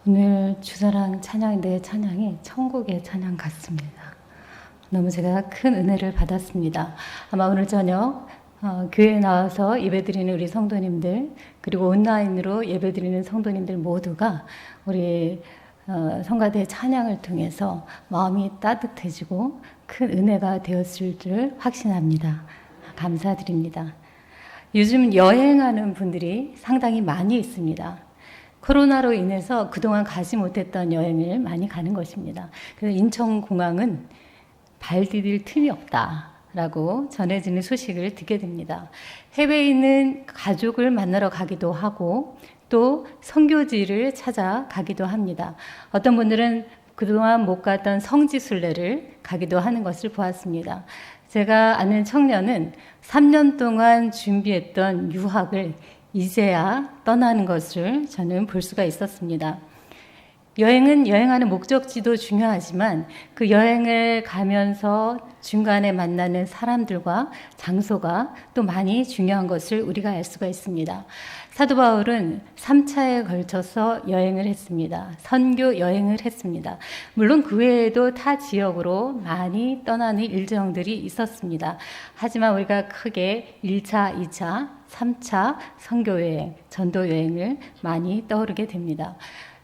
오늘 주사랑 찬양인데 찬양이 천국의 찬양 같습니다. 너무 제가 큰 은혜를 받았습니다. 아마 오늘 저녁 교회에 나와서 예배드리는 우리 성도님들, 그리고 온라인으로 예배드리는 성도님들 모두가 우리 성가대 찬양을 통해서 마음이 따뜻해지고 큰 은혜가 되었을 줄 확신합니다. 감사드립니다. 요즘 여행하는 분들이 상당히 많이 있습니다. 코로나로 인해서 그동안 가지 못했던 여행을 많이 가는 것입니다. 그래서 인천공항은 발 디딜 틈이 없다라고 전해지는 소식을 듣게 됩니다. 해외에 있는 가족을 만나러 가기도 하고 또 선교지를 찾아가기도 합니다. 어떤 분들은 그동안 못 갔던 성지순례를 가기도 하는 것을 보았습니다. 제가 아는 청년은 3년 동안 준비했던 유학을 이제야 떠나는 것을 저는 볼 수가 있었습니다. 여행은 여행하는 목적지도 중요하지만 그 여행을 가면서 중간에 만나는 사람들과 장소가 또 많이 중요한 것을 우리가 알 수가 있습니다. 사도 바울은 3차에 걸쳐서 여행을 했습니다. 선교 여행을 했습니다. 물론 그 외에도 타 지역으로 많이 떠나는 일정들이 있었습니다. 하지만 우리가 크게 1차, 2차, 3차 선교 여행, 전도 여행을 많이 떠오르게 됩니다.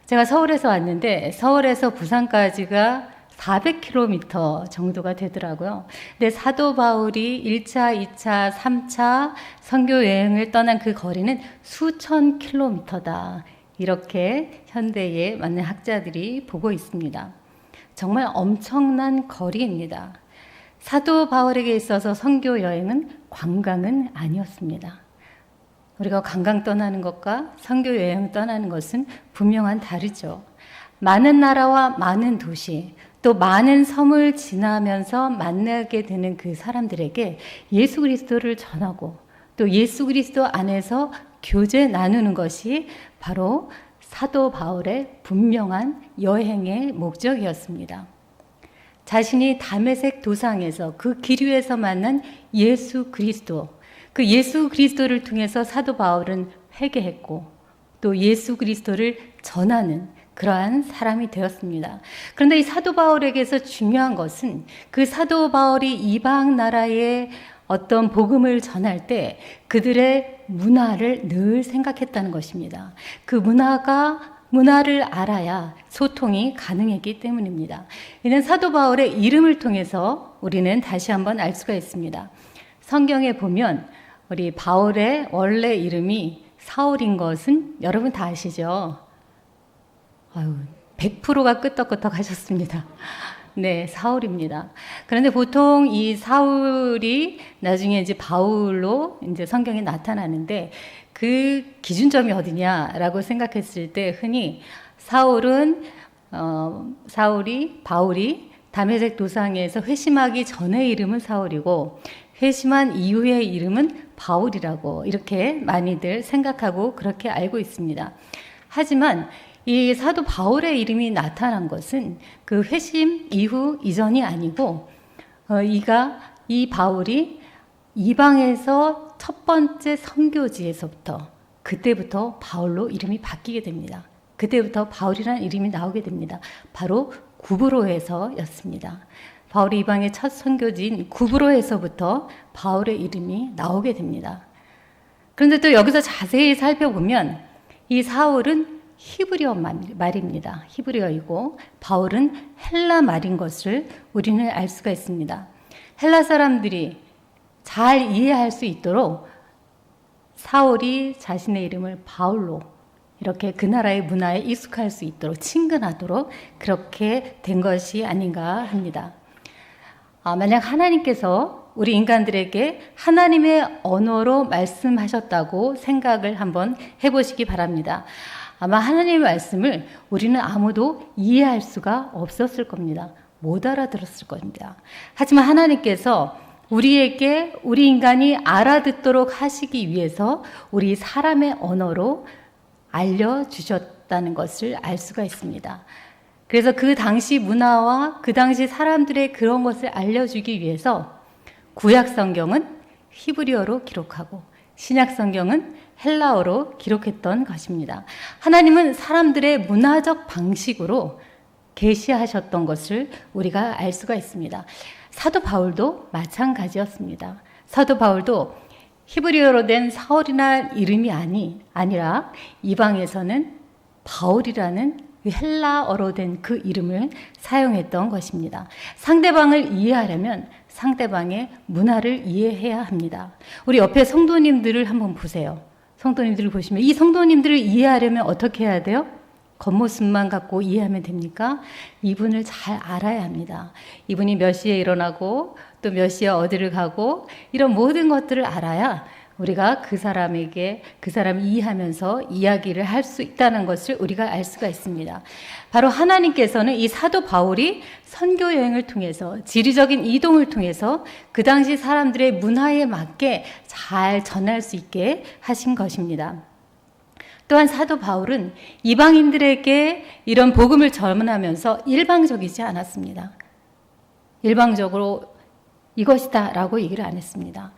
제가 서울에서 왔는데 서울에서 부산까지가 400km 정도가 되더라고요. 근데 사도 바울이 1차, 2차, 3차 선교 여행을 떠난 그 거리는 수천 킬로미터다. 이렇게 현대에 많은 학자들이 보고 있습니다. 정말 엄청난 거리입니다. 사도 바울에게 있어서 선교 여행은 관광은 아니었습니다. 우리가 관광 떠나는 것과 선교 여행 떠나는 것은 분명한 다르죠. 많은 나라와 많은 도시, 또 많은 섬을 지나면서 만나게 되는 그 사람들에게 예수 그리스도를 전하고 또 예수 그리스도 안에서 교제 나누는 것이 바로 사도 바울의 분명한 여행의 목적이었습니다. 자신이 다메섹 도상에서 그 길 위에서 만난 예수 그리스도, 그 예수 그리스도를 통해서 사도 바울은 회개했고 또 예수 그리스도를 전하는 그러한 사람이 되었습니다. 그런데 이 사도 바울에게서 중요한 것은 그 사도 바울이 이방 나라에 어떤 복음을 전할 때 그들의 문화를 늘 생각했다는 것입니다. 그 문화를 알아야 소통이 가능했기 때문입니다. 이는 사도 바울의 이름을 통해서 우리는 다시 한번 알 수가 있습니다. 성경에 보면 우리 바울의 원래 이름이 사울인 것은 여러분 다 아시죠? 100%가 끄떡끄떡 하셨습니다. 네, 사울입니다. 그런데 보통 이 사울이 나중에 이제 바울로 이제 성경에 나타나는데 그 기준점이 어디냐라고 생각했을 때 흔히 바울이 다메섹 도상에서 회심하기 전의 이름은 사울이고 회심한 이후의 이름은 바울이라고 이렇게 많이들 생각하고 그렇게 알고 있습니다. 하지만 이 사도 바울의 이름이 나타난 것은 그 회심 이후 이전이 아니고 이 바울이 이방에서 첫 번째 선교지에서부터 그때부터 바울로 이름이 바뀌게 됩니다. 그때부터 바울이라는 이름이 나오게 됩니다. 바로 구브로에서였습니다. 바울이 이방의 첫 선교지인 구브로에서부터 바울의 이름이 나오게 됩니다. 그런데 또 여기서 자세히 살펴보면 이 사울은 히브리어 말입니다. 히브리어이고 바울은 헬라 말인 것을 우리는 알 수가 있습니다. 헬라 사람들이 잘 이해할 수 있도록 사울이 자신의 이름을 바울로 이렇게 그 나라의 문화에 익숙할 수 있도록 친근하도록 그렇게 된 것이 아닌가 합니다. 만약 하나님께서 우리 인간들에게 하나님의 언어로 말씀하셨다고 생각을 한번 해보시기 바랍니다. 아마 하나님의 말씀을 우리는 아무도 이해할 수가 없었을 겁니다. 못 알아들었을 겁니다. 하지만 하나님께서 우리 인간이 알아듣도록 하시기 위해서 우리 사람의 언어로 알려주셨다는 것을 알 수가 있습니다. 그래서 그 당시 문화와 그 당시 사람들의 그런 것을 알려주기 위해서 구약 성경은 히브리어로 기록하고 신약 성경은 헬라어로 기록했던 것입니다. 하나님은 사람들의 문화적 방식으로 계시하셨던 것을 우리가 알 수가 있습니다. 사도 바울도 마찬가지였습니다. 사도 바울도 히브리어로 된 사울이나 이름이 아니라 이방에서는 바울이라는 헬라어로 된 그 이름을 사용했던 것입니다. 상대방을 이해하려면 상대방의 문화를 이해해야 합니다. 우리 옆에 성도님들을 한번 보세요. 성도님들을 보시면 이 성도님들을 이해하려면 어떻게 해야 돼요? 겉모습만 갖고 이해하면 됩니까? 이분을 잘 알아야 합니다. 이분이 몇 시에 일어나고 또 몇 시에 어디를 가고 이런 모든 것들을 알아야 우리가 그 사람에게 그 사람을 이해하면서 이야기를 할 수 있다는 것을 우리가 알 수가 있습니다. 바로 하나님께서는 이 사도 바울이 선교 여행을 통해서 지리적인 이동을 통해서 그 당시 사람들의 문화에 맞게 잘 전할 수 있게 하신 것입니다. 또한 사도 바울은 이방인들에게 이런 복음을 전하면서 일방적이지 않았습니다. 일방적으로 이것이다 라고 얘기를 안 했습니다.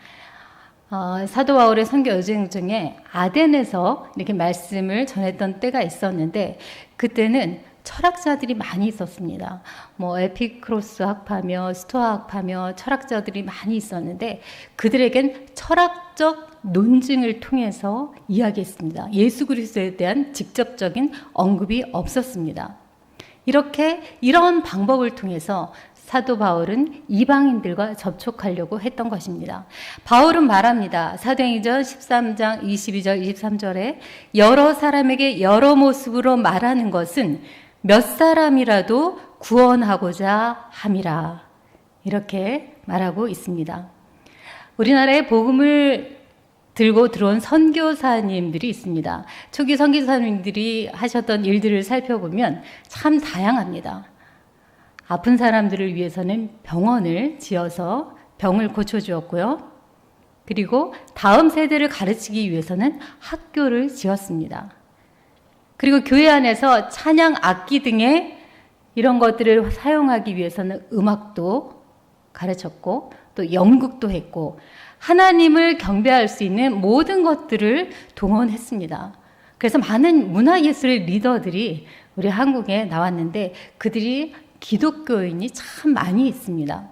사도 바울의 선교 여정 중에 아덴에서 이렇게 말씀을 전했던 때가 있었는데 그때는 철학자들이 많이 있었습니다. 에피크로스 학파며 스토아 학파며 철학자들이 많이 있었는데 그들에겐 철학적 논증을 통해서 이야기했습니다. 예수 그리스도에 대한 직접적인 언급이 없었습니다. 이런 방법을 통해서 사도 바울은 이방인들과 접촉하려고 했던 것입니다. 바울은 말합니다. 사도행전 13장 22절 23절에 여러 사람에게 여러 모습으로 말하는 것은 몇 사람이라도 구원하고자 함이라. 이렇게 말하고 있습니다. 우리나라에 복음을 들고 들어온 선교사님들이 있습니다. 초기 선교사님들이 하셨던 일들을 살펴보면 참 다양합니다. 아픈 사람들을 위해서는 병원을 지어서 병을 고쳐주었고요. 그리고 다음 세대를 가르치기 위해서는 학교를 지었습니다. 그리고 교회 안에서 찬양 악기 등의 이런 것들을 사용하기 위해서는 음악도 가르쳤고 또 연극도 했고 하나님을 경배할 수 있는 모든 것들을 동원했습니다. 그래서 많은 문화예술의 리더들이 우리 한국에 나왔는데 그들이 기독교인이 참 많이 있습니다.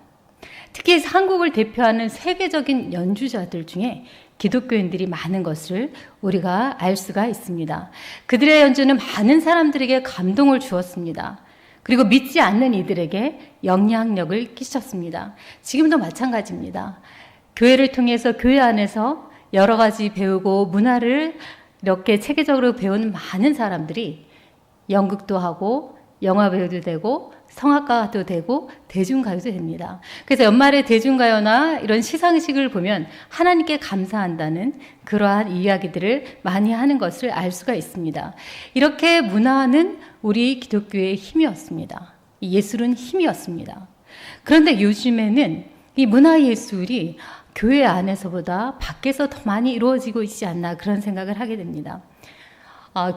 특히 한국을 대표하는 세계적인 연주자들 중에 기독교인들이 많은 것을 우리가 알 수가 있습니다. 그들의 연주는 많은 사람들에게 감동을 주었습니다. 그리고 믿지 않는 이들에게 영향력을 끼쳤습니다. 지금도 마찬가지입니다. 교회를 통해서 교회 안에서 여러 가지 배우고 문화를 이렇게 체계적으로 배우는 많은 사람들이 연극도 하고 영화 배우도 되고 성악가도 되고 대중가요도 됩니다. 그래서 연말에 대중가요나 이런 시상식을 보면 하나님께 감사한다는 그러한 이야기들을 많이 하는 것을 알 수가 있습니다. 이렇게 문화는 우리 기독교의 힘이었습니다. 예술은 힘이었습니다. 그런데 요즘에는 이 문화예술이 교회 안에서보다 밖에서 더 많이 이루어지고 있지 않나 그런 생각을 하게 됩니다.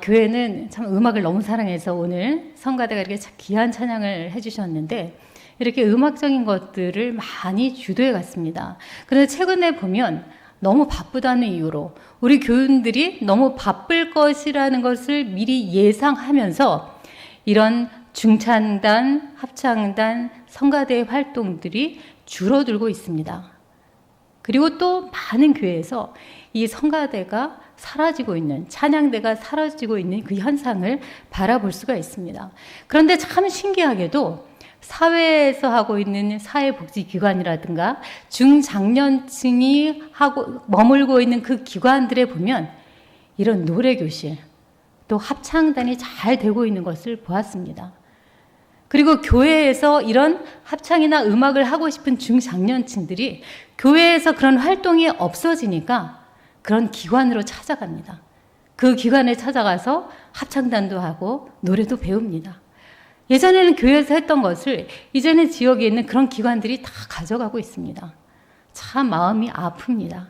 교회는 참 음악을 너무 사랑해서 오늘 성가대가 이렇게 귀한 찬양을 해주셨는데 이렇게 음악적인 것들을 많이 주도해 갔습니다. 그런데 최근에 보면 너무 바쁘다는 이유로 우리 교인들이 너무 바쁠 것이라는 것을 미리 예상하면서 이런 중창단, 합창단, 성가대 활동들이 줄어들고 있습니다. 그리고 또 많은 교회에서 이 성가대가 사라지고 있는, 찬양대가 사라지고 있는 그 현상을 바라볼 수가 있습니다. 그런데 참 신기하게도 사회에서 하고 있는 사회복지기관이라든가 중장년층이 하고 머물고 있는 그 기관들에 보면 이런 노래교실, 또 합창단이 잘 되고 있는 것을 보았습니다. 그리고 교회에서 이런 합창이나 음악을 하고 싶은 중장년층들이 교회에서 그런 활동이 없어지니까 그런 기관으로 찾아갑니다. 그 기관에 찾아가서 합창단도 하고 노래도 배웁니다. 예전에는 교회에서 했던 것을 이제는 지역에 있는 그런 기관들이 다 가져가고 있습니다. 참 마음이 아픕니다.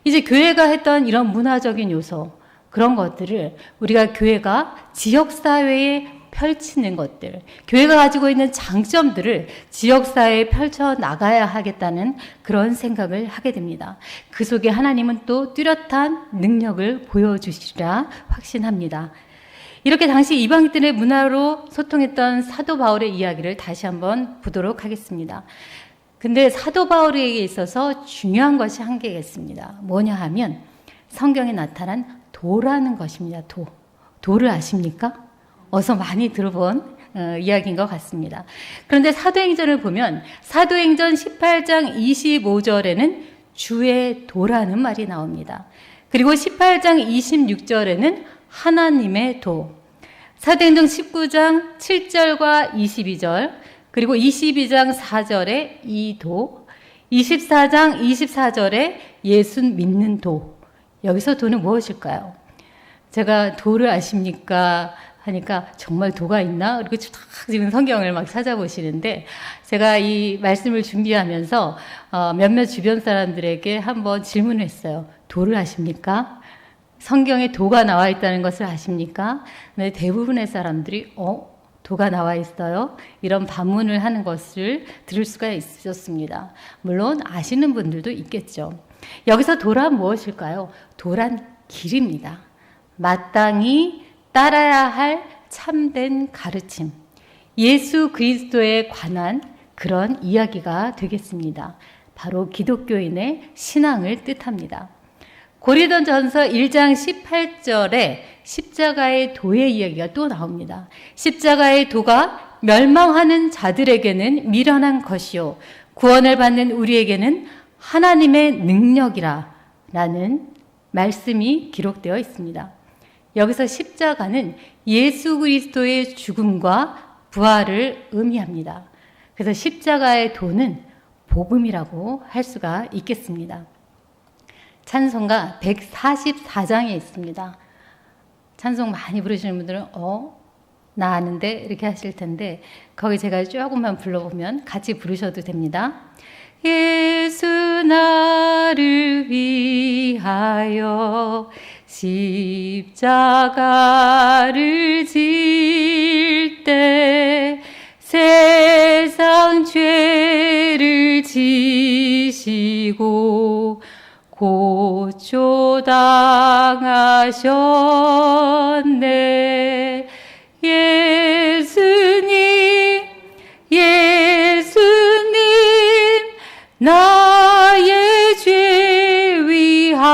이제 교회가 했던 이런 문화적인 요소, 그런 것들을 우리가 교회가 지역사회의 펼치는 것들, 교회가 가지고 있는 장점들을 지역사회에 펼쳐 나가야 하겠다는 그런 생각을 하게 됩니다. 그 속에 하나님은 또 뚜렷한 능력을 보여주시리라 확신합니다. 이렇게 당시 이방인들의 문화로 소통했던 사도 바울의 이야기를 다시 한번 보도록 하겠습니다. 근데 사도 바울에게 있어서 중요한 것이 한 개가 있습니다. 뭐냐 하면 성경에 나타난 도라는 것입니다. 도를 아십니까? 어서 많이 들어본 이야기인 것 같습니다. 그런데 사도행전을 보면 사도행전 18장 25절에는 주의 도라는 말이 나옵니다. 그리고 18장 26절에는 하나님의 도, 사도행전 19장 7절과 22절, 그리고 22장 4절에 이 도, 24장 24절에 예수 믿는 도. 여기서 도는 무엇일까요? 제가 도를 아십니까? 하니까 정말 도가 있나? 그리고 딱 지금 성경을 막 찾아보시는데 제가 이 말씀을 준비하면서 몇몇 주변 사람들에게 한번 질문을 했어요. 도를 아십니까? 성경에 도가 나와 있다는 것을 아십니까? 네, 대부분의 사람들이 도가 나와 있어요? 이런 반문을 하는 것을 들을 수가 있었습니다. 물론 아시는 분들도 있겠죠. 여기서 도란 무엇일까요? 도란 길입니다. 마땅히 따라야 할 참된 가르침, 예수 그리스도에 관한 그런 이야기가 되겠습니다. 바로 기독교인의 신앙을 뜻합니다. 고린도전서 1장 18절에 십자가의 도의 이야기가 또 나옵니다. 십자가의 도가 멸망하는 자들에게는 미련한 것이요 구원을 받는 우리에게는 하나님의 능력이라 라는 말씀이 기록되어 있습니다. 여기서 십자가는 예수 그리스도의 죽음과 부활을 의미합니다. 그래서 십자가의 도는 복음이라고 할 수가 있겠습니다. 찬송가 144장에 있습니다. 찬송 많이 부르시는 분들은 나 아는데 이렇게 하실 텐데 거기 제가 조금만 불러보면 같이 부르셔도 됩니다. 예수 나를 위하여 십자가를 질 때 세상 죄를 지시고 고초 당하셨네. 예수님, 예수님, 나의 죄 위하여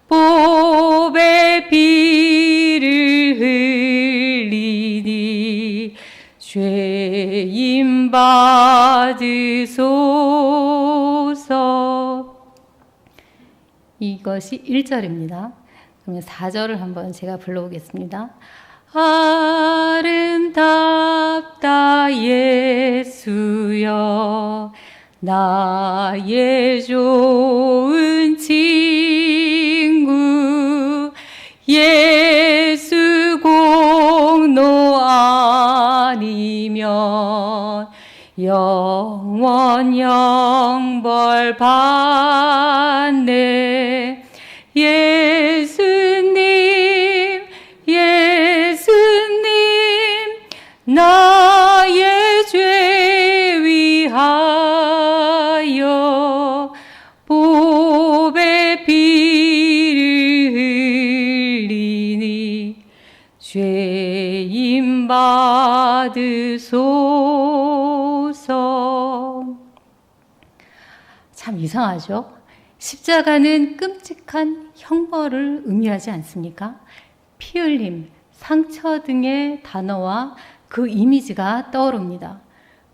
보배 피를 흘리니 죄인 받으소서. 이것이 1절입니다. 그러면 4절을 한번 제가 불러보겠습니다. 아름답다 예수여 나의 좋은 친구 예수 공로 아니면 영원 영벌 받네. 예수님, 예수님, 나의 죄 위하여 보배 피를 흘리니 죄인 받으소서. 참 이상하죠? 십자가는 끔찍한 형벌을 의미하지 않습니까? 피 흘림, 상처 등의 단어와 그 이미지가 떠오릅니다.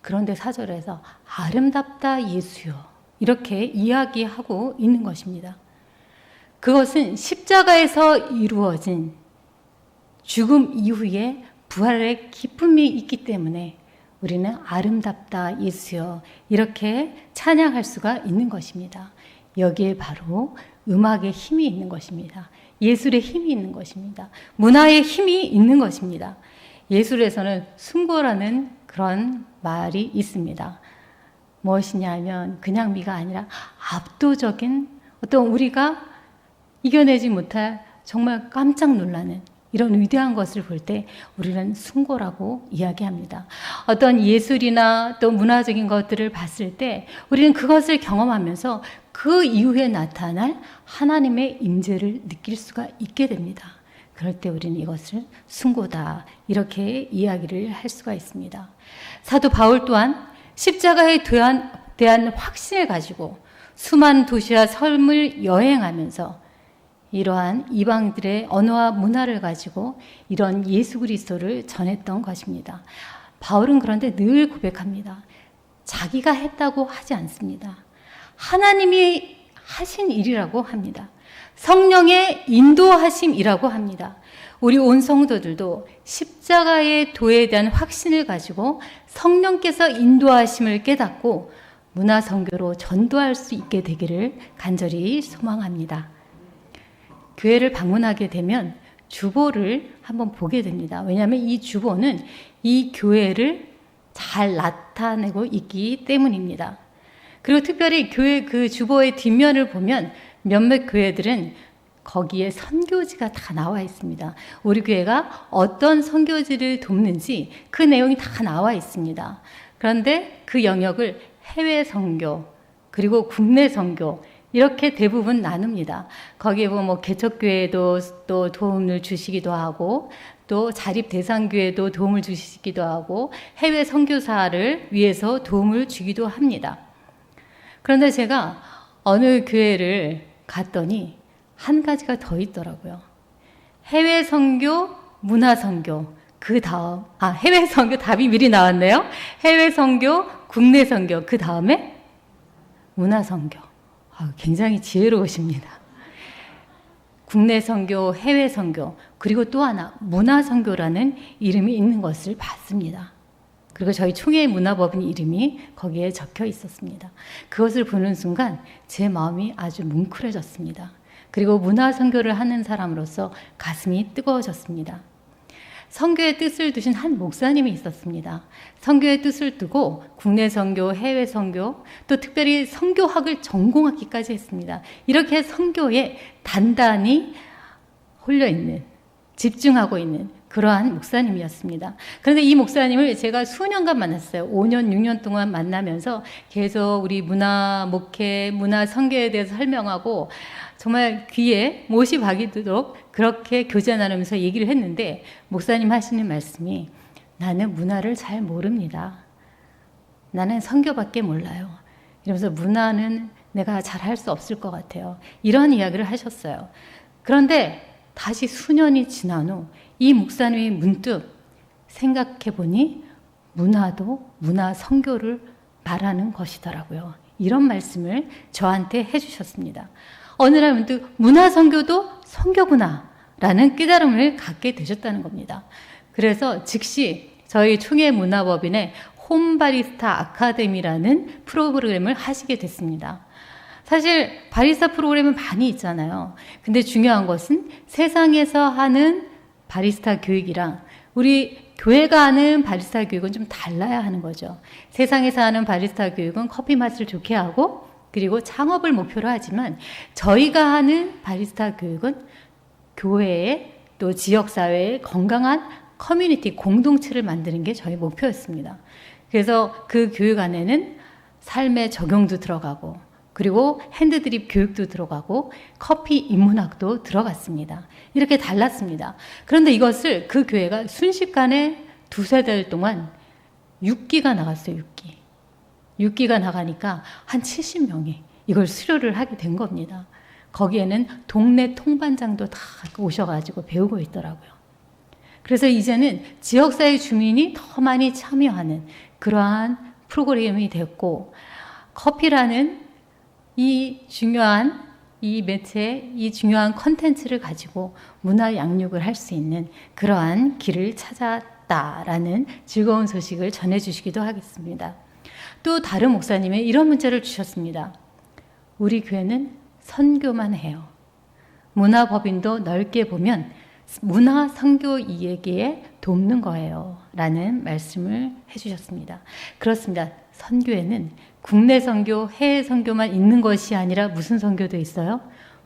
그런데 4절에서 아름답다 예수여 이렇게 이야기하고 있는 것입니다. 그것은 십자가에서 이루어진 죽음 이후에 부활의 기쁨이 있기 때문에 우리는 아름답다 예수여 이렇게 찬양할 수가 있는 것입니다. 여기에 바로 음악의 힘이 있는 것입니다. 예술의 힘이 있는 것입니다. 문화의 힘이 있는 것입니다. 예술에서는 숭고라는 그런 말이 있습니다. 무엇이냐면 그냥 미가 아니라 압도적인 어떤 우리가 이겨내지 못할 정말 깜짝 놀라는 이런 위대한 것을 볼 때 우리는 숭고라고 이야기합니다. 어떤 예술이나 또 문화적인 것들을 봤을 때 우리는 그것을 경험하면서 그 이후에 나타날 하나님의 임재를 느낄 수가 있게 됩니다. 그럴 때 우리는 이것을 숭고다 이렇게 이야기를 할 수가 있습니다. 사도 바울 또한 십자가에 대한 확신을 가지고 수많은 도시와 섬을 여행하면서 이러한 이방들의 언어와 문화를 가지고 이런 예수 그리스도를 전했던 것입니다. 바울은 그런데 늘 고백합니다. 자기가 했다고 하지 않습니다. 하나님이 하신 일이라고 합니다. 성령의 인도하심이라고 합니다. 우리 온 성도들도 십자가의 도에 대한 확신을 가지고 성령께서 인도하심을 깨닫고 문화 선교로 전도할 수 있게 되기를 간절히 소망합니다. 교회를 방문하게 되면 주보를 한번 보게 됩니다. 왜냐하면 이 주보는 이 교회를 잘 나타내고 있기 때문입니다. 그리고 특별히 교회 그 주보의 뒷면을 보면 몇몇 교회들은 거기에 선교지가 다 나와 있습니다. 우리 교회가 어떤 선교지를 돕는지 그 내용이 다 나와 있습니다. 그런데 그 영역을 해외 선교 그리고 국내 선교 이렇게 대부분 나눕니다. 거기에 보면 뭐 개척교회도 또 도움을 주시기도 하고 또 자립대상교회도 도움을 주시기도 하고 해외 선교사를 위해서 도움을 주기도 합니다. 그런데 제가 어느 교회를 갔더니 한 가지가 더 있더라고요. 해외 선교, 문화 선교, 그 다음, 해외 선교 답이 미리 나왔네요. 해외 선교, 국내 선교, 그 다음에 문화 선교. 굉장히 지혜로우십니다. 국내 선교, 해외 선교, 그리고 또 하나 문화 선교라는 이름이 있는 것을 봤습니다. 그리고 저희 총회 문화법인 이름이 거기에 적혀 있었습니다. 그것을 보는 순간 제 마음이 아주 뭉클해졌습니다. 그리고 문화 선교를 하는 사람으로서 가슴이 뜨거워졌습니다. 선교의 뜻을 두신 한 목사님이 있었습니다. 선교의 뜻을 두고 국내 선교, 해외 선교, 또 특별히 선교학을 전공하기까지 했습니다. 이렇게 선교에 단단히 홀려있는, 집중하고 있는 그러한 목사님이었습니다. 그런데 이 목사님을 제가 수년간 만났어요. 5년, 6년 동안 만나면서 계속 우리 문화 목회, 문화 선교에 대해서 설명하고 정말 귀에 못이 박이도록 그렇게 교제 나누면서 얘기를 했는데 목사님 하시는 말씀이 나는 문화를 잘 모릅니다. 나는 선교밖에 몰라요. 이러면서 문화는 내가 잘 할 수 없을 것 같아요. 이런 이야기를 하셨어요. 그런데 다시 수년이 지난 후 이 목사님이 문득 생각해 보니 문화도 문화 선교를 말하는 것이더라고요. 이런 말씀을 저한테 해주셨습니다. 어느 날 문득 문화 선교도 선교구나 라는 깨달음을 갖게 되셨다는 겁니다. 그래서 즉시 저희 총회 문화법인의 홈바리스타 아카데미라는 프로그램을 하시게 됐습니다. 사실 바리스타 프로그램은 많이 있잖아요. 근데 중요한 것은 세상에서 하는 바리스타 교육이랑 우리 교회가 하는 바리스타 교육은 좀 달라야 하는 거죠. 세상에서 하는 바리스타 교육은 커피 맛을 좋게 하고 그리고 창업을 목표로 하지만 저희가 하는 바리스타 교육은 교회에 또 지역사회에 건강한 커뮤니티 공동체를 만드는 게 저희 목표였습니다. 그래서 그 교육 안에는 삶의 적용도 들어가고 그리고 핸드드립 교육도 들어가고 커피 인문학도 들어갔습니다. 이렇게 달랐습니다. 그런데 이것을 그 교회가 순식간에 두세 달 동안 6기가 나갔어요. 6기가 나가니까 한 70명이 이걸 수료를 하게 된 겁니다. 거기에는 동네 통반장도 다 오셔가지고 배우고 있더라고요. 그래서 이제는 지역사회 주민이 더 많이 참여하는 그러한 프로그램이 됐고 커피라는 이 중요한 이 매체, 이 중요한 컨텐츠를 가지고 문화 양육을 할 수 있는 그러한 길을 찾았다라는 즐거운 소식을 전해주시기도 하겠습니다. 또 다른 목사님이 이런 문자를 주셨습니다. 우리 교회는 선교만 해요. 문화법인도 넓게 보면 문화 선교 이야기에 돕는 거예요. 라는 말씀을 해주셨습니다. 그렇습니다. 선교에는 국내 선교, 해외 선교만 있는 것이 아니라 무슨 선교도 있어요?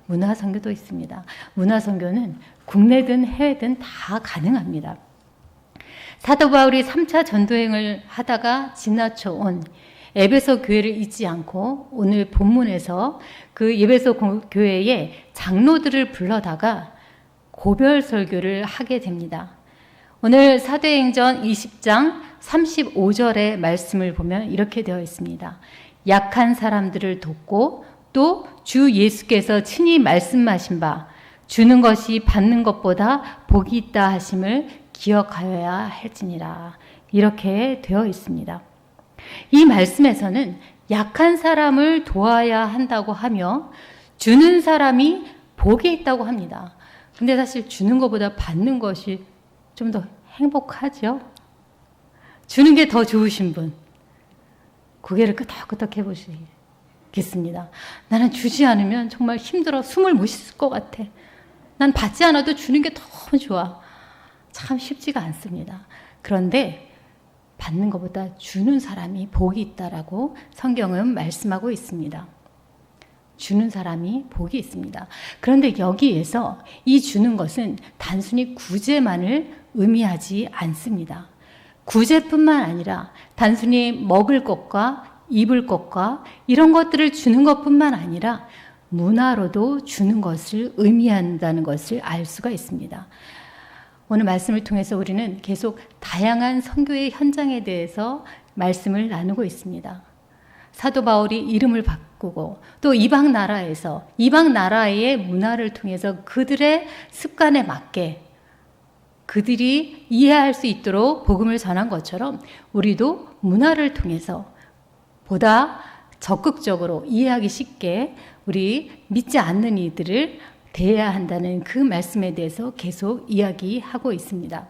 문화 선교도 있습니다. 문화 선교는 국내든 해외든 다 가능합니다. 사도 바울이 3차 전도행을 하다가 지나쳐 온 에베소 교회를 잊지 않고 오늘 본문에서 그 에베소 교회의 장로들을 불러다가 고별 설교를 하게 됩니다. 오늘 사도행전 20장 35절의 말씀을 보면 이렇게 되어 있습니다. 약한 사람들을 돕고 또 주 예수께서 친히 말씀하신 바 주는 것이 받는 것보다 복이 있다 하심을 기억하여야 할지니라. 이렇게 되어 있습니다. 이 말씀에서는 약한 사람을 도와야 한다고 하며 주는 사람이 복이 있다고 합니다. 근데 사실 주는 것보다 받는 것이 좀 더 행복하죠? 주는 게 더 좋으신 분, 고개를 끄덕끄덕 해보시겠습니다. 나는 주지 않으면 정말 힘들어 숨을 못 쉴 것 같아. 난 받지 않아도 주는 게 너무 좋아. 참 쉽지가 않습니다. 그런데 받는 것보다 주는 사람이 복이 있다라고 성경은 말씀하고 있습니다. 주는 사람이 복이 있습니다. 그런데 여기에서 이 주는 것은 단순히 구제만을 의미하지 않습니다. 구제뿐만 아니라 단순히 먹을 것과 입을 것과 이런 것들을 주는 것뿐만 아니라 문화로도 주는 것을 의미한다는 것을 알 수가 있습니다. 오늘 말씀을 통해서 우리는 계속 다양한 선교의 현장에 대해서 말씀을 나누고 있습니다. 사도 바울이 이름을 바꾸고 또 이방 나라의 문화를 통해서 그들의 습관에 맞게 그들이 이해할 수 있도록 복음을 전한 것처럼 우리도 문화를 통해서 보다 적극적으로 이해하기 쉽게 우리 믿지 않는 이들을 대해야 한다는 그 말씀에 대해서 계속 이야기하고 있습니다.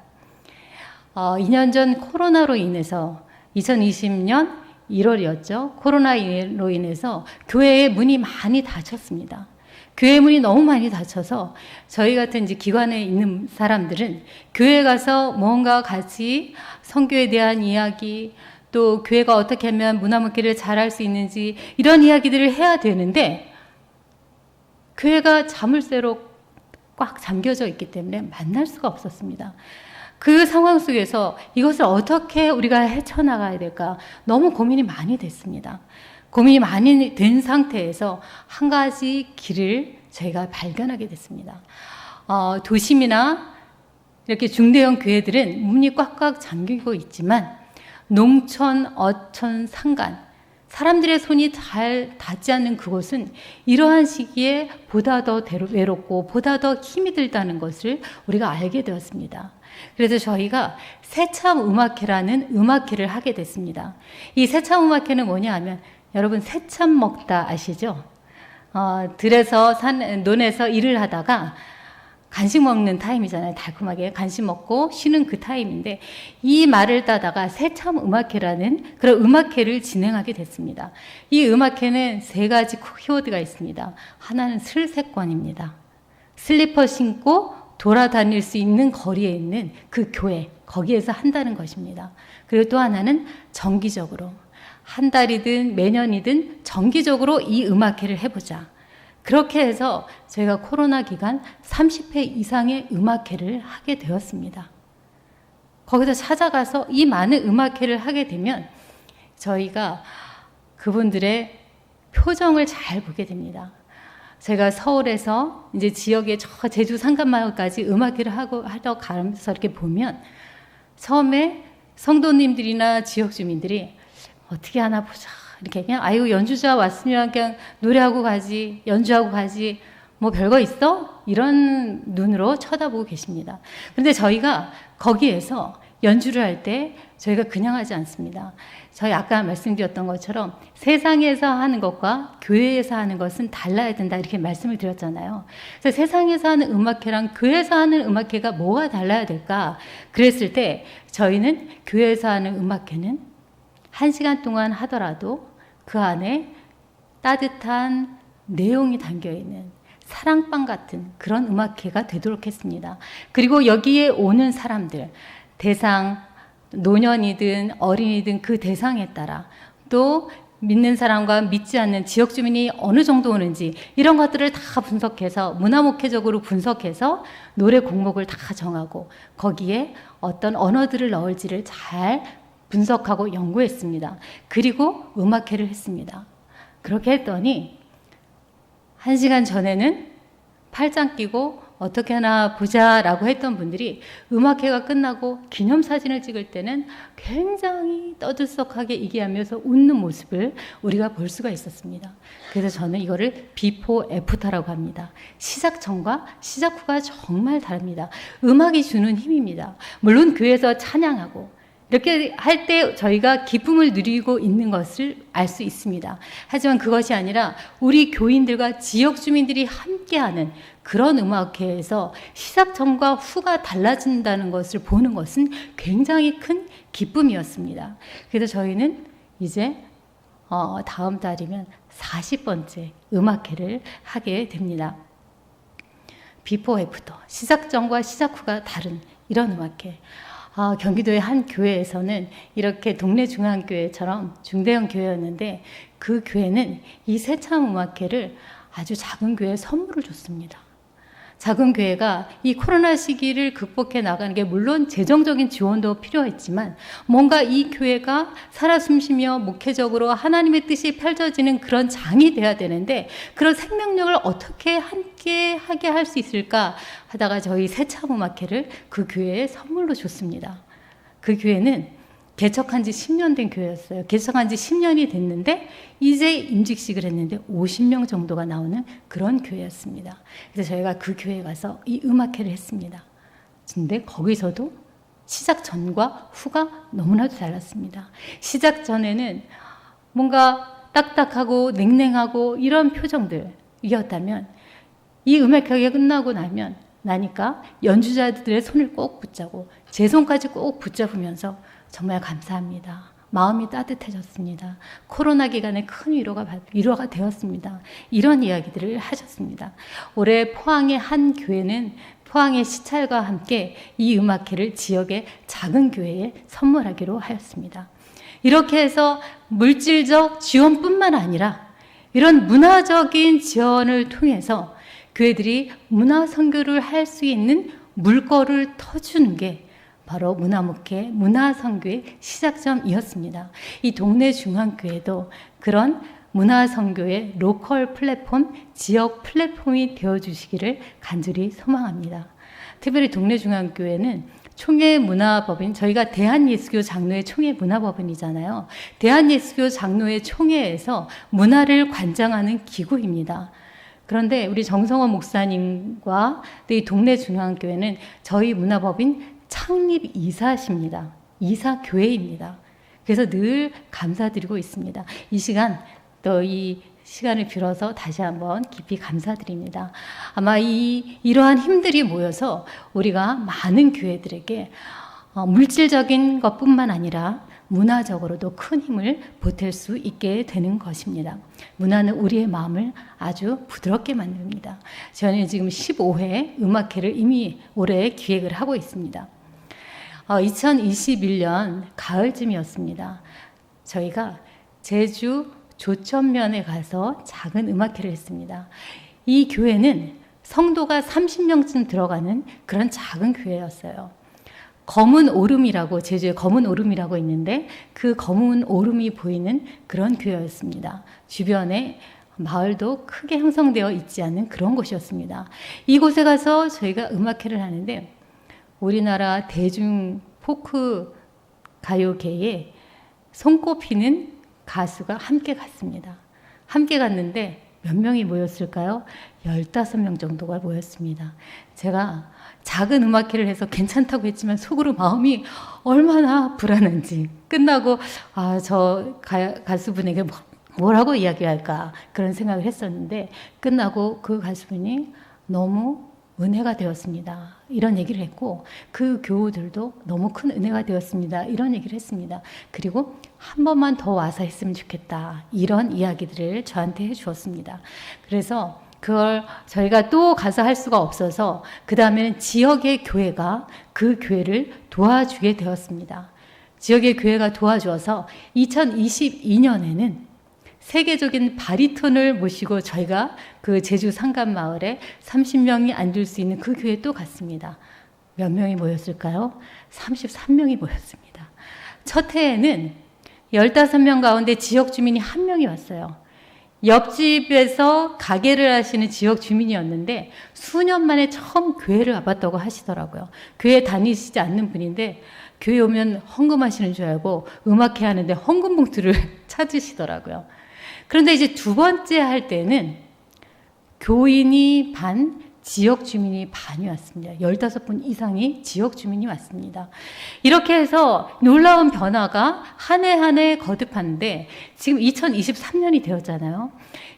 2년 전 코로나로 인해서 2020년 1월이었죠. 코로나로 인해서 교회의 문이 많이 닫혔습니다. 교회 문이 너무 많이 닫혀서 저희 같은 이제 기관에 있는 사람들은 교회 가서 뭔가 같이 선교에 대한 이야기, 또 교회가 어떻게 하면 문화문기를 잘할 수 있는지 이런 이야기들을 해야 되는데 교회가 자물쇠로 꽉 잠겨져 있기 때문에 만날 수가 없었습니다. 그 상황 속에서 이것을 어떻게 우리가 헤쳐나가야 될까 너무 고민이 많이 됐습니다. 고민이 많이 된 상태에서 한 가지 길을 저희가 발견하게 됐습니다. 도심이나 이렇게 중대형 교회들은 문이 꽉꽉 잠기고 있지만 농촌, 어촌, 산간 사람들의 손이 잘 닿지 않는 그곳은 이러한 시기에 보다 더 외롭고 보다 더 힘이 들다는 것을 우리가 알게 되었습니다. 그래서 저희가 새참 음악회라는 음악회를 하게 됐습니다. 이 새참 음악회는 뭐냐 하면 여러분 새참 먹다 아시죠? 들에서 논에서 일을 하다가 간식 먹는 타임이잖아요. 달콤하게 간식 먹고 쉬는 그 타임인데 이 말을 따다가 새참 음악회라는 그런 음악회를 진행하게 됐습니다. 이 음악회는 3가지 키워드가 있습니다. 하나는 슬세권입니다. 슬리퍼 신고 돌아다닐 수 있는 거리에 있는 그 교회, 거기에서 한다는 것입니다. 그리고 또 하나는 정기적으로 한 달이든 매년이든 정기적으로 이 음악회를 해보자. 그렇게 해서 저희가 코로나 기간 30회 이상의 음악회를 하게 되었습니다. 거기서 찾아가서 이 많은 음악회를 하게 되면 저희가 그분들의 표정을 잘 보게 됩니다. 제가 서울에서 이제 지역의 저 제주 상간마을까지 음악회를 하러 가면서 이렇게 보면 처음에 성도님들이나 지역 주민들이 어떻게 하나 보자. 이렇게 그냥 아이고 연주자 왔으면 그냥 노래하고 가지, 연주하고 가지, 뭐 별거 있어? 이런 눈으로 쳐다보고 계십니다. 그런데 저희가 거기에서 연주를 할 때 저희가 그냥 하지 않습니다. 저희 아까 말씀드렸던 것처럼 세상에서 하는 것과 교회에서 하는 것은 달라야 된다 이렇게 말씀을 드렸잖아요. 그래서 세상에서 하는 음악회랑 교회에서 하는 음악회가 뭐가 달라야 될까? 그랬을 때 저희는 교회에서 하는 음악회는 1시간 동안 하더라도 그 안에 따뜻한 내용이 담겨있는 사랑방 같은 그런 음악회가 되도록 했습니다. 그리고 여기에 오는 사람들, 대상, 노년이든 어린이든 그 대상에 따라 또 믿는 사람과 믿지 않는 지역 주민이 어느 정도 오는지 이런 것들을 다 분석해서 문화목회적으로 분석해서 노래 곡목을 다 정하고 거기에 어떤 언어들을 넣을지를 잘 분석하고 연구했습니다. 그리고 음악회를 했습니다. 그렇게 했더니 1시간 전에는 팔짱 끼고 어떻게 하나 보자라고 했던 분들이 음악회가 끝나고 기념사진을 찍을 때는 굉장히 떠들썩하게 이기하면서 웃는 모습을 우리가 볼 수가 있었습니다. 그래서 저는 이거를 비포 애프터라고 합니다. 시작 전과 시작 후가 정말 다릅니다. 음악이 주는 힘입니다. 물론 교회에서 찬양하고 이렇게 할 때 저희가 기쁨을 누리고 있는 것을 알 수 있습니다. 하지만 그것이 아니라 우리 교인들과 지역 주민들이 함께하는 그런 음악회에서 시작 전과 후가 달라진다는 것을 보는 것은 굉장히 큰 기쁨이었습니다. 그래서 저희는 이제 다음 달이면 40번째 음악회를 하게 됩니다. 비포 애프터, 시작 전과 시작 후가 다른 이런 음악회. 경기도의 한 교회에서는 이렇게 동네 중앙교회처럼 중대형 교회였는데 그 교회는 이 새참 음악회를 아주 작은 교회에 선물을 줬습니다. 작은 교회가 이 코로나 시기를 극복해 나가는 게 물론 재정적인 지원도 필요했지만 뭔가 이 교회가 살아 숨쉬며 목회적으로 하나님의 뜻이 펼쳐지는 그런 장이 돼야 되는데 그런 생명력을 어떻게 함께 하게 할 수 있을까 하다가 저희 새참음악회를 그 교회에 선물로 줬습니다. 그 교회는 개척한 지 10년 된 교회였어요. 개척한 지 10년이 됐는데 이제 임직식을 했는데 50명 정도가 나오는 그런 교회였습니다. 그래서 저희가 그 교회에 가서 이 음악회를 했습니다. 근데 거기서도 시작 전과 후가 너무나도 달랐습니다. 시작 전에는 뭔가 딱딱하고 냉랭하고 이런 표정들이었다면 이 음악회가 끝나고 나니까 연주자들의 손을 꼭 붙잡고 제 손까지 꼭 붙잡으면서 정말 감사합니다. 마음이 따뜻해졌습니다. 코로나 기간에 큰 위로가 되었습니다. 이런 이야기들을 하셨습니다. 올해 포항의 한 교회는 포항의 시찰과 함께 이 음악회를 지역의 작은 교회에 선물하기로 하였습니다. 이렇게 해서 물질적 지원뿐만 아니라 이런 문화적인 지원을 통해서 교회들이 문화 선교를 할 수 있는 물꼬를 터주는 게 바로 문화목회, 문화선교의 시작점이었습니다. 이 동네 중앙교회도 그런 문화선교의 로컬 플랫폼, 지역 플랫폼이 되어주시기를 간절히 소망합니다. 특별히 동네 중앙교회는 총회문화법인, 저희가 대한예수교 장로회 총회문화법인이잖아요. 대한예수교 장로회 총회에서 문화를 관장하는 기구입니다. 그런데 우리 정성원 목사님과 이 동네 중앙교회는 저희 문화법인 창립 이사십니다. 이사교회입니다. 그래서 늘 감사드리고 있습니다. 이 시간 또 이 시간을 빌어서 다시 한번 깊이 감사드립니다. 아마 이러한 힘들이 모여서 우리가 많은 교회들에게 물질적인 것뿐만 아니라 문화적으로도 큰 힘을 보탤 수 있게 되는 것입니다. 문화는 우리의 마음을 아주 부드럽게 만듭니다. 저는 지금 15회 음악회를 이미 올해 기획을 하고 있습니다. 2021년 가을쯤이었습니다. 저희가 제주 조천면에 가서 작은 음악회를 했습니다. 이 교회는 성도가 30명쯤 들어가는 그런 작은 교회였어요. 검은 오름이라고, 제주에 검은 오름이라고 있는데 그 검은 오름이 보이는 그런 교회였습니다. 주변에 마을도 크게 형성되어 있지 않은 그런 곳이었습니다. 이곳에 가서 저희가 음악회를 하는데 우리나라 대중 포크 가요계에 손꼽히는 가수가 함께 갔습니다. 함께 갔는데 몇 명이 모였을까요? 15명 정도가 모였습니다. 제가 작은 음악회를 해서 괜찮다고 했지만 속으로 마음이 얼마나 불안한지, 끝나고 저 가수분에게 뭐라고 이야기할까 그런 생각을 했었는데 끝나고 그 가수분이 너무 은혜가 되었습니다. 이런 얘기를 했고 그 교우들도 너무 큰 은혜가 되었습니다. 이런 얘기를 했습니다. 그리고 한 번만 더 와서 했으면 좋겠다. 이런 이야기들을 저한테 해주었습니다. 그래서 그걸 저희가 또 가서 할 수가 없어서 그 다음에는 지역의 교회가 그 교회를 도와주게 되었습니다. 지역의 교회가 도와주어서 2022년에는 세계적인 바리톤을 모시고 저희가 그 제주 상간마을에 30명이 앉을 수 있는 그 교회에 또 갔습니다. 몇 명이 모였을까요? 33명이 모였습니다. 첫 해에는 15명 가운데 지역 주민이 1명이 왔어요. 옆집에서 가게를 하시는 지역 주민이었는데 수년 만에 처음 교회를 와봤다고 하시더라고요. 교회 다니시지 않는 분인데 교회 오면 헌금하시는 줄 알고 음악회 하는데 헌금 봉투를 찾으시더라고요. 그런데 이제 두 번째 할 때는 교인이 반, 지역 주민이 반이 왔습니다. 15분 이상이 지역 주민이 왔습니다. 이렇게 해서 놀라운 변화가 한 해 한 해 거듭하는데 지금 2023년이 되었잖아요.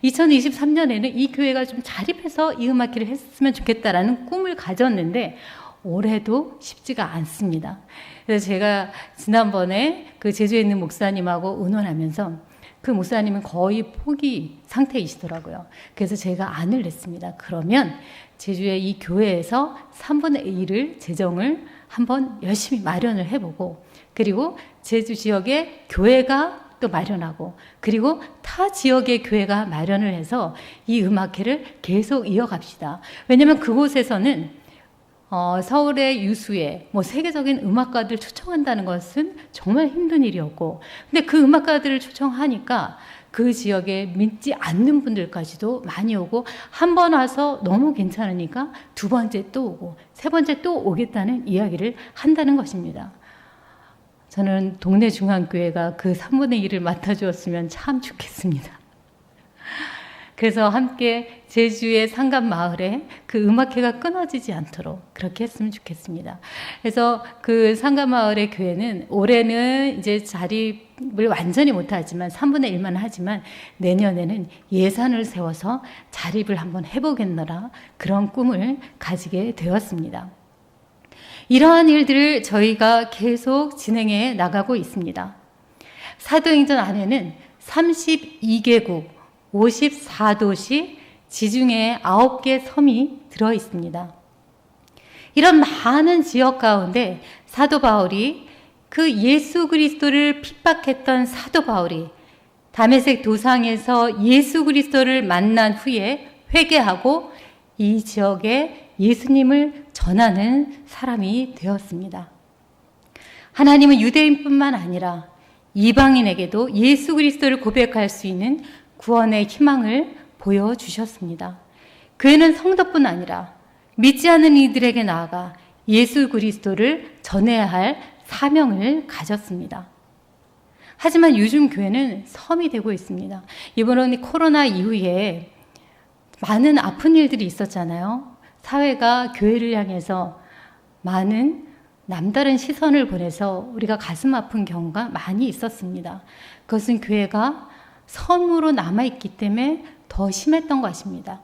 2023년에는 이 교회가 좀 자립해서 이 음악회를 했으면 좋겠다라는 꿈을 가졌는데 올해도 쉽지가 않습니다. 그래서 제가 지난번에 그 제주에 있는 목사님하고 의논하면서 그 목사님은 거의 포기 상태이시더라고요. 그래서 제가 안을 냈습니다. 그러면 제주의 이 교회에서 3분의 1을 재정을 한번 열심히 마련을 해보고 그리고 제주 지역의 교회가 또 마련하고 그리고 타 지역의 교회가 마련을 해서 이 음악회를 계속 이어갑시다. 왜냐하면 그곳에서는 서울의 유수의 세계적인 음악가들 초청한다는 것은 정말 힘든 일이었고 근데 그 음악가들을 초청하니까 그 지역에 믿지 않는 분들까지도 많이 오고 한 번 와서 너무 괜찮으니까 두 번째 또 오고 세 번째 또 오겠다는 이야기를 한다는 것입니다. 저는 동네 중앙교회가 그 3분의 1을 맡아주었으면 참 좋겠습니다. 그래서 함께 제주의 상간마을에 그 음악회가 끊어지지 않도록 그렇게 했으면 좋겠습니다. 그래서 그 상간마을의 교회는 올해는 이제 자립을 완전히 못하지만 3분의 1만 하지만 내년에는 예산을 세워서 자립을 한번 해보겠노라 그런 꿈을 가지게 되었습니다. 이러한 일들을 저희가 계속 진행해 나가고 있습니다. 사도행전 안에는 32개국 54도시 지중해 9개 섬이 들어 있습니다. 이런 많은 지역 가운데 사도 바울이 그 예수 그리스도를 핍박했던 사도 바울이 다메섹 도상에서 예수 그리스도를 만난 후에 회개하고 이 지역에 예수님을 전하는 사람이 되었습니다. 하나님은 유대인뿐만 아니라 이방인에게도 예수 그리스도를 고백할 수 있는 구원의 희망을 보여주셨습니다. 교회는 성도뿐 아니라 믿지 않는 이들에게 나아가 예수 그리스도를 전해야 할 사명을 가졌습니다. 하지만 요즘 교회는 섬이 되고 있습니다. 이번에 코로나 이후에 많은 아픈 일들이 있었잖아요. 사회가 교회를 향해서 많은 남다른 시선을 보내서 우리가 가슴 아픈 경우가 많이 있었습니다. 그것은 교회가 섬으로 남아있기 때문에 더 심했던 것입니다.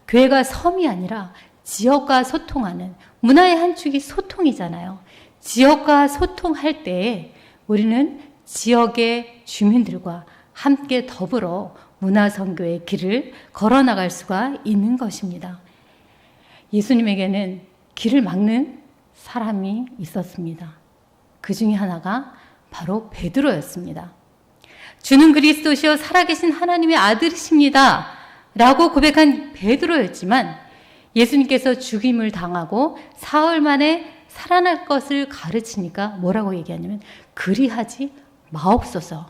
교회가 섬이 아니라 지역과 소통하는 문화의 한 축이 소통이잖아요. 지역과 소통할 때 우리는 지역의 주민들과 함께 더불어 문화선교의 길을 걸어나갈 수가 있는 것입니다. 예수님에게는 길을 막는 사람이 있었습니다. 그 중에 하나가 바로 베드로였습니다. 주는 그리스도시요 살아계신 하나님의 아들이십니다 라고 고백한 베드로였지만 예수님께서 죽임을 당하고 사흘 만에 살아날 것을 가르치니까 뭐라고 얘기하냐면 그리하지 마옵소서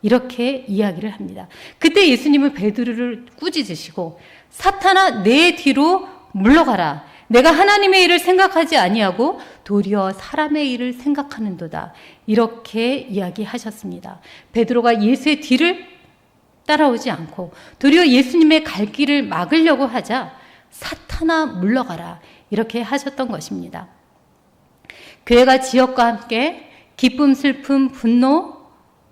이렇게 이야기를 합니다. 그때 예수님은 베드로를 꾸짖으시고 사탄아 내 뒤로 물러가라. 내가 하나님의 일을 생각하지 아니하고 도리어 사람의 일을 생각하는도다. 이렇게 이야기하셨습니다. 베드로가 예수의 뒤를 따라오지 않고 도리어 예수님의 갈 길을 막으려고 하자 사탄아 물러가라. 이렇게 하셨던 것입니다. 교회가 지역과 함께 기쁨, 슬픔, 분노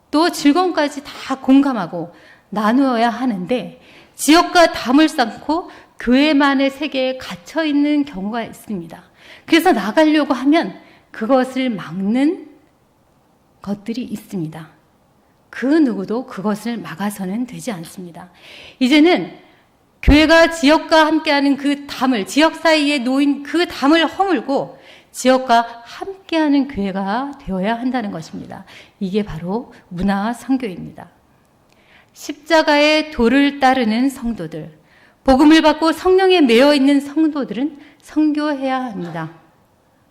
또 즐거움까지 다 공감하고 나누어야 하는데 지역과 담을 쌓고 교회만의 세계에 갇혀 있는 경우가 있습니다. 그래서 나가려고 하면 그것을 막는 것들이 있습니다. 그 누구도 그것을 막아서는 되지 않습니다. 이제는 교회가 지역과 함께하는 그 담을, 지역 사이에 놓인 그 담을 허물고 지역과 함께하는 교회가 되어야 한다는 것입니다. 이게 바로 문화 선교입니다. 십자가의 도를 따르는 성도들, 복음을 받고 성령에 매여 있는 성도들은 선교해야 합니다.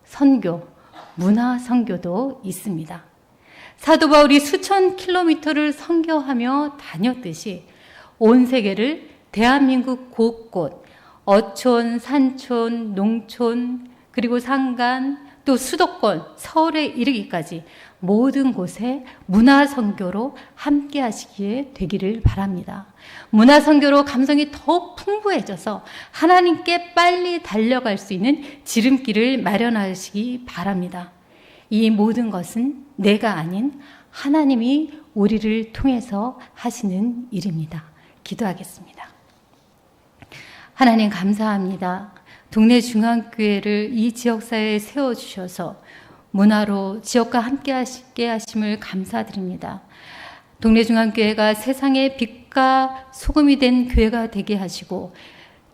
선교, 문화 선교도 있습니다. 사도 바울이 수천 킬로미터를 선교하며 다녔듯이 온 세계를 대한민국 곳곳 어촌, 산촌, 농촌, 그리고 산간, 또 수도권, 서울에 이르기까지 모든 곳에 문화 선교로 함께 하시기에 되기를 바랍니다. 문화 선교로 감성이 더욱 풍부해져서 하나님께 빨리 달려갈 수 있는 지름길을 마련하시기 바랍니다. 이 모든 것은 내가 아닌 하나님이 우리를 통해서 하시는 일입니다. 기도하겠습니다. 하나님 감사합니다. 동네 중앙교회를 이 지역사회에 세워주셔서 문화로 지역과 함께 하시게 하심을 감사드립니다. 동네 중앙교회가 세상의 빛과 소금이 된 교회가 되게 하시고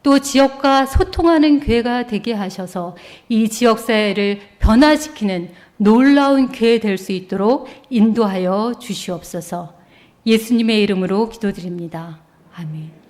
또 지역과 소통하는 교회가 되게 하셔서 이 지역사회를 변화시키는 놀라운 교회 될 수 있도록 인도하여 주시옵소서. 예수님의 이름으로 기도드립니다. 아멘.